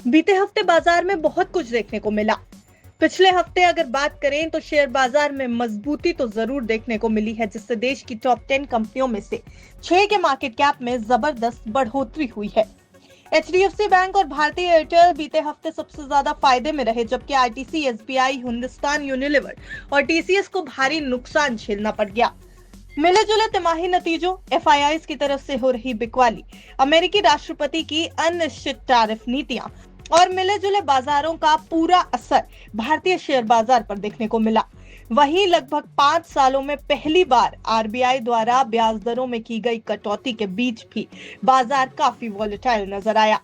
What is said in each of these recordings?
बीते हफ्ते बाजार में बहुत कुछ देखने को मिला। पिछले हफ्ते अगर बात करें तो शेयर बाजार में मजबूती तो जरूर देखने को मिली है, जिससे देश की टॉप 10 कंपनियों में से 6 के मार्केट कैप में जबरदस्त बढ़ोतरी हुई है। एचडीएफसी बैंक और भारतीय एयरटेल बीते हफ्ते सबसे ज्यादा फायदे में रहे, जबकि आरटीसी, एसबीआई, हिंदुस्तान यूनिलीवर और टीसीएस को भारी नुकसान झेलना पड़ गया। मिले जुले तिमाही नतीजों, एफआईआईज की तरफ से हो रही बिकवाली, अमेरिकी राष्ट्रपति की अनिश्चित टैरिफ नीतियां और मिले जुले बाजारों का पूरा असर भारतीय शेयर बाजार पर देखने को मिला। वहीं लगभग 5 सालों में पहली बार आरबीआई द्वारा ब्याज दरों में की गई कटौती के बीच भी बाजार काफी वॉलेटाइल नजर आया।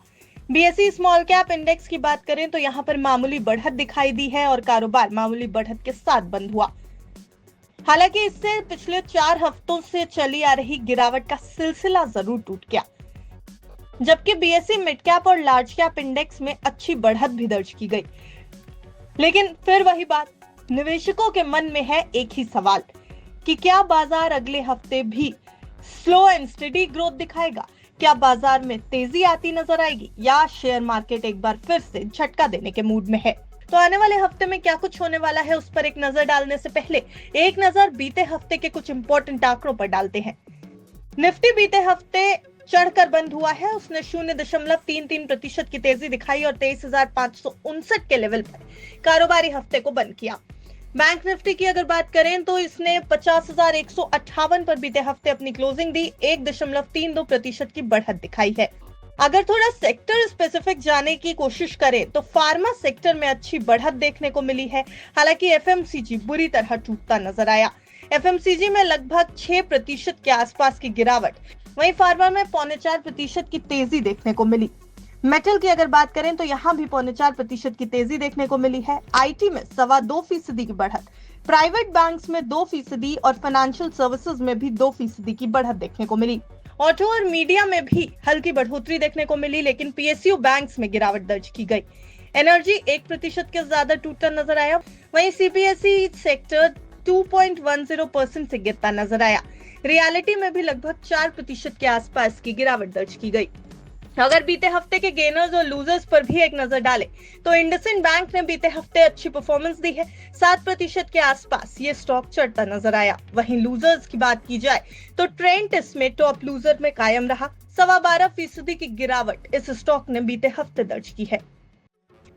बीएसई स्मॉल कैप इंडेक्स की बात करें तो यहां पर मामूली बढ़त दिखाई दी है और कारोबार मामूली बढ़त के साथ बंद हुआ। हालांकि इससे पिछले 4 हफ्तों से चली आ रही गिरावट का सिलसिला जरूर टूट गया, जबकि बीएसई मिड कैप और लार्ज कैप इंडेक्स में अच्छी बढ़त भी दर्ज की गई। लेकिन फिर वही बात, निवेशकों के मन में है एक ही सवाल कि क्या बाजार अगले हफ्ते भी स्लो एंड स्टेडी ग्रोथ दिखाएगा? क्या बाजार में तेजी आती नजर आएगी या शेयर मार्केट एक बार फिर से झटका देने के मूड में है? तो आने वाले हफ्ते में क्या कुछ होने वाला है, उस पर एक नजर डालने से पहले एक नजर बीते हफ्ते के कुछ इंपॉर्टेंट आंकड़ों पर डालते हैं। निफ्टी बीते हफ्ते चढ़कर बंद हुआ है। उसने 0.33% की तेजी दिखाई और 23,559 के लेवल पर कारोबारी हफ्ते को बंद किया। बैंक निफ्टी की अगर बात करें तो इसने 50,158 पर बीते हफ्ते अपनी क्लोजिंग दी, 1.32% की बढ़त दिखाई है। अगर थोड़ा सेक्टर स्पेसिफिक जाने की कोशिश करें तो फार्मा सेक्टर में अच्छी बढ़त देखने को मिली है। हालांकि एफएमसीजी बुरी तरह टूटता नजर आया। एफएमसीजी में लगभग 6% के आसपास की गिरावट, वहीं फार्मा में 4.25% की तेजी देखने को मिली। मेटल की अगर बात करें तो यहाँ भी 4.25% की तेजी देखने को मिली है। आईटी में 2.25% की बढ़त, प्राइवेट बैंक्स में 2% और फाइनेंशियल सर्विसेज में भी 2% की बढ़त देखने को मिली। ऑटो और मीडिया में भी हल्की बढ़ोतरी देखने को मिली, लेकिन पीएसयू बैंक्स में गिरावट दर्ज की गई। एनर्जी 1% के ज्यादा टूटता नजर आया। वहीं सीपीएसई सेक्टर 2.10% से गिरता नजर आया। रियलिटी में भी लगभग 4% के आसपास की गिरावट दर्ज की गई। अगर बीते हफ्ते के गेनर्स और लूजर्स पर भी एक नजर डालें तो इंडसइंड बैंक ने बीते हफ्ते अच्छी परफॉर्मेंस दी है, 7% के आसपास ये स्टॉक चढ़ता नजर आया। वहीं लूजर्स की बात की जाए तो ट्रेंटिस में टॉप लूजर में कायम रहा, 12.25% की गिरावट इस स्टॉक ने बीते हफ्ते दर्ज की है।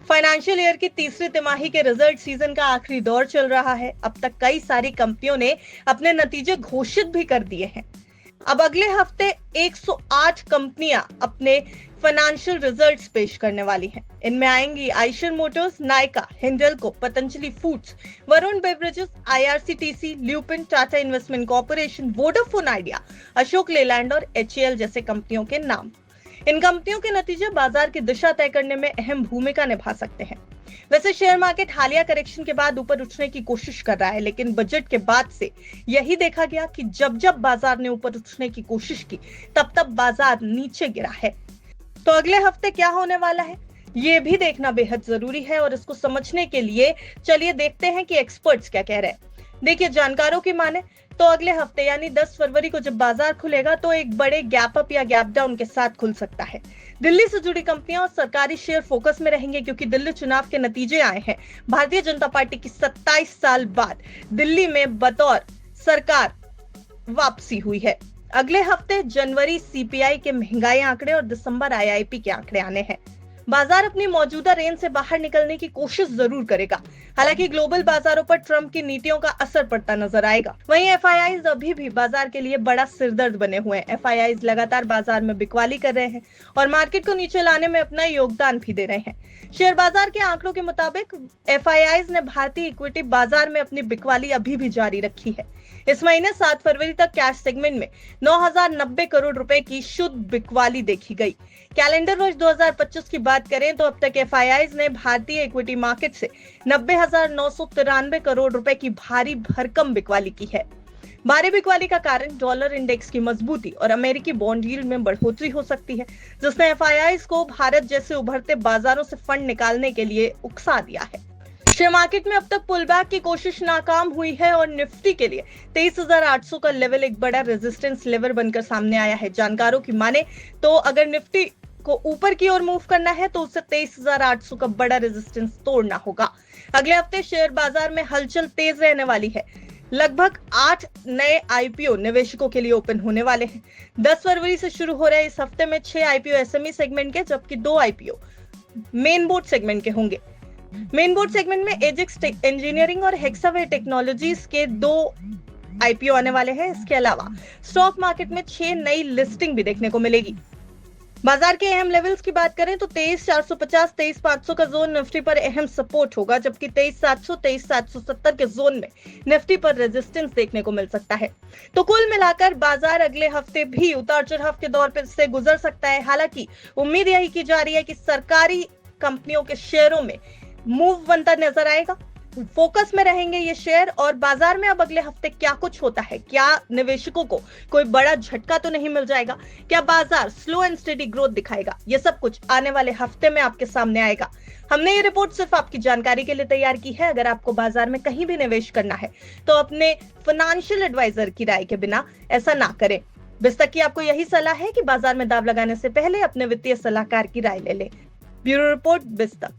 फाइनेंशियल ईयर की तीसरी तिमाही के रिजल्ट सीजन का आखिरी दौर चल रहा है। अब तक कई सारी कंपनियों ने अपने नतीजे घोषित भी कर दिए हैं। अब अगले हफ्ते 108 कंपनियां अपने फाइनेंशियल रिजल्ट्स पेश करने वाली हैं। इनमें आएंगी Eicher Motors, Nykaa, Hindalco, Patanjali foods, Varun beverages, IRCTC, Lupin, Tata investment corporation, Vodafone Idea, Ashok Leyland और एचएएल जैसे कंपनियों के नाम। इन कंपनियों के नतीजे बाजार की दिशा तय करने में अहम भूमिका निभा सकते हैं। वैसे शेयर मार्केट हालिया करेक्शन के बाद ऊपर उठने की कोशिश कर रहा है, लेकिन बजट के बाद से यही देखा गया कि जब जब बाजार ने ऊपर उठने की कोशिश की तब तब बाजार नीचे गिरा है। तो अगले हफ्ते क्या होने वाला है ये भी देखना बेहद जरूरी है और इसको समझने के लिए चलिए देखते हैं कि एक्सपर्ट्स क्या कह रहे हैं। देखिए, जानकारों की माने तो अगले हफ्ते यानी 10 फरवरी को जब बाजार खुलेगा तो एक बड़े गैप अप या गैप डाउन के साथ खुल सकता है। दिल्ली से जुड़ी कंपनियां और सरकारी शेयर फोकस में रहेंगे, क्योंकि दिल्ली चुनाव के नतीजे आए हैं। भारतीय जनता पार्टी की 27 साल बाद दिल्ली में बतौर सरकार वापसी हुई है। अगले हफ्ते जनवरी सीपीआई के महंगाई आंकड़े और दिसंबर आईआईपी के आंकड़े आने हैं। बाजार अपनी मौजूदा रेंज से बाहर निकलने की कोशिश जरूर करेगा। हालांकि ग्लोबल बाजारों पर ट्रंप की नीतियों का असर पड़ता नजर आएगा। वहीं एफआईआईज अभी भी बाजार के लिए बड़ा सिरदर्द बने हुए हैं। एफआईआईज लगातार बाजार में बिकवाली कर रहे हैं और मार्केट को नीचे लाने में अपना योगदान भी दे रहे हैं। शेयर बाजार के आंकड़ों के मुताबिक एफआईआईज ने भारतीय इक्विटी बाजार में अपनी बिकवाली अभी भी जारी रखी है। इस महीने 7 फरवरी तक कैश सेगमेंट में 9,090 करोड़ रुपए की शुद्ध बिकवाली देखी गई। कैलेंडर वर्ष 2025 की बात करें तो अब तक एफआईआईज ने भारतीय इक्विटी मार्केट से 90,993 करोड़ रुपए की भारी भरकम बिकवाली की है। भारी बिकवाली का कारण डॉलर इंडेक्स की मजबूती और अमेरिकी बॉन्ड यील्ड में बढ़ोतरी हो सकती है, जिसने एफआईआईज को भारत जैसे उभरते बाजारों से फंड निकालने के लिए उकसा दिया है। शेयर मार्केट में अब तक पुल बैक की कोशिश नाकाम हुई है और निफ्टी के लिए 23,800 का लेवल एक बड़ा रेजिस्टेंस लेवल बनकर सामने आया है। जानकारों की माने तो अगर निफ्टी को ऊपर की ओर मूव करना है तो उसे 23,800 का बड़ा रेजिस्टेंस तोड़ना होगा। अगले हफ्ते शेयर बाजार में हलचल तेज रहने वाली है। लगभग 8 नए आईपीओ निवेशकों के लिए ओपन होने वाले हैं। 10 फरवरी से शुरू हो रहे इस हफ्ते में 6 आईपीओ एसएमई सेगमेंट के, जबकि 2 आईपीओ मेन बोर्ड सेगमेंट के होंगे। मेन बोर्ड सेगमेंट में एजिक्स इंजीनियरिंग और हेक्सावे टेक्नोलॉजीज के 2 आईपीओ आने वाले हैं। इसके अलावा स्टॉक मार्केट में 6 नई लिस्टिंग भी देखने को मिलेगी। बाजार के अहम लेवल्स की बात करें तो 23,450, 23,500 का जोन निफ्टी पर अहम सपोर्ट होगा, जबकि 23,700, 23,770 के जोन में निफ्टी पर रेजिस्टेंस देखने को मिल सकता है। तो कुल मिलाकर बाजार अगले हफ्ते भी उतार चढ़ाव के दौर पर से गुजर सकता है। हालांकि उम्मीद यही की जा रही है कि सरकारी कंपनियों के शेयरों में मूव बनता नजर आएगा। फोकस में रहेंगे ये शेयर। और बाजार में अब अगले हफ्ते क्या कुछ होता है, क्या निवेशकों को कोई बड़ा झटका तो नहीं मिल जाएगा, क्या बाजार स्लो एंड स्टेडी ग्रोथ दिखाएगा, ये सब कुछ आने वाले हफ्ते में आपके सामने आएगा। हमने ये रिपोर्ट सिर्फ आपकी जानकारी के लिए तैयार की है। अगर आपको बाजार में कहीं भी निवेश करना है तो अपने फाइनेंशियल एडवाइजर की राय के बिना ऐसा ना करें। बिस्तक की आपको यही सलाह है कि बाजार में दांव लगाने से पहले अपने वित्तीय सलाहकार की राय ले लें। Bureau report, बिस्तक।